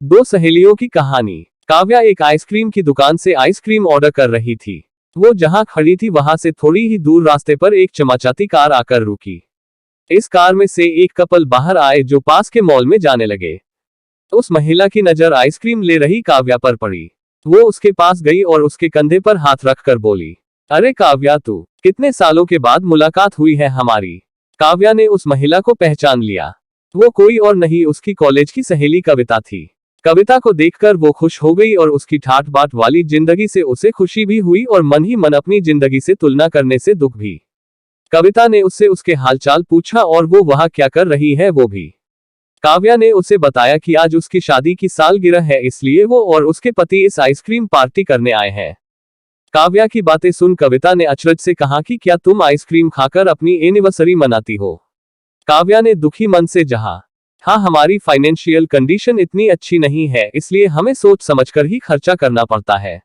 दो सहेलियों की कहानी। काव्या एक आइसक्रीम की दुकान से आइसक्रीम ऑर्डर कर रही थी। वो जहां खड़ी थी वहां से थोड़ी ही दूर रास्ते पर एक चमचमाती कार आकर रुकी। इस कार में से एक कपल बाहर आए जो पास के मॉल में जाने लगे। उस महिला की नजर आइसक्रीम ले रही काव्या पर पड़ी। वो उसके पास गई और उसके कंधे पर हाथ रखकर बोली, अरे काव्या, तू, कितने सालों के बाद मुलाकात हुई है हमारी। काव्या ने उस महिला को पहचान लिया। वो कोई और नहीं, उसकी कॉलेज की सहेली कविता थी। कविता को देखकर वो खुश हो गई और उसकी ठाट बाट वाली जिंदगी से उसे खुशी भी हुई और मन ही मन अपनी जिंदगी से तुलना करने से दुख भी। कविता ने उससे उसके हालचाल पूछा और वो वहां क्या कर रही है वो भी। काव्या ने उसे बताया कि आज उसकी शादी की सालगिरह है, इसलिए वो और उसके पति इस आइसक्रीम पार्टी करने आए हैं। काव्या की बातें सुन कविता ने अचरज से कहा कि क्या तुम आइसक्रीम खाकर अपनी एनिवर्सरी मनाती हो। काव्या ने दुखी मन से जहा, हाँ, हमारी फाइनेंशियल कंडीशन इतनी अच्छी नहीं है, इसलिए हमें सोच समझकर ही खर्चा करना पड़ता है।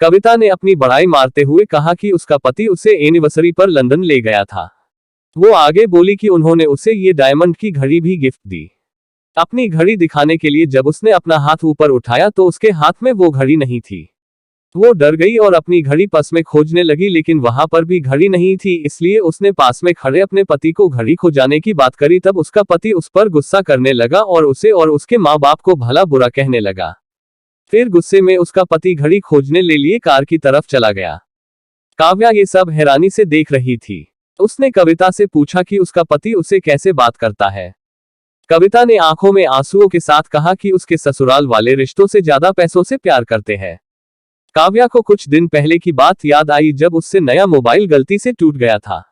कविता ने अपनी बड़ाई मारते हुए कहा कि उसका पति उसे एनिवर्सरी पर लंदन ले गया था। वो आगे बोली कि उन्होंने उसे ये डायमंड की घड़ी भी गिफ्ट दी। अपनी घड़ी दिखाने के लिए जब उसने अपना हाथ ऊपर उठाया तो उसके हाथ में वो घड़ी नहीं थी। वो डर गई और अपनी घड़ी पास में खोजने लगी, लेकिन वहां पर भी घड़ी नहीं थी, इसलिए उसने पास में खड़े अपने पति को घड़ी खो जाने की बात करी। तब उसका पति उस पर गुस्सा करने लगा और उसे और उसके माँ बाप को भला बुरा कहने लगा। फिर गुस्से में उसका पति घड़ी खोजने ले लिए कार की तरफ चला गया। काव्या ये सब हैरानी से देख रही थी। उसने कविता से पूछा कि उसका पति उसे कैसे बात करता है। कविता ने आंखों में आंसुओं के साथ कहा कि उसके ससुराल वाले रिश्तों से ज्यादा पैसों से प्यार करते हैं। काव्या को कुछ दिन पहले की बात याद आई जब उससे नया मोबाइल गलती से टूट गया था।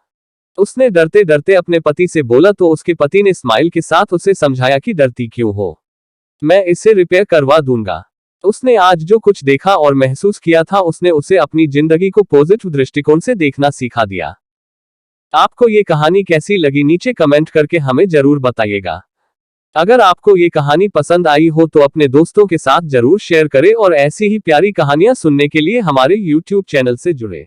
उसने डरते डरते अपने पति से बोला तो उसके पति ने स्माइल के साथ उसे समझाया कि डरती क्यों हो, मैं इसे रिपेयर करवा दूंगा। उसने आज जो कुछ देखा और महसूस किया था उसने उसे अपनी जिंदगी को पॉजिटिव दृष्टिकोण से देखना सिखा दिया। आपको ये कहानी कैसी लगी नीचे कमेंट करके हमें जरूर बताइएगा। अगर आपको ये कहानी पसंद आई हो तो अपने दोस्तों के साथ जरूर शेयर करें और ऐसी ही प्यारी कहानियां सुनने के लिए हमारे YouTube चैनल से जुड़े।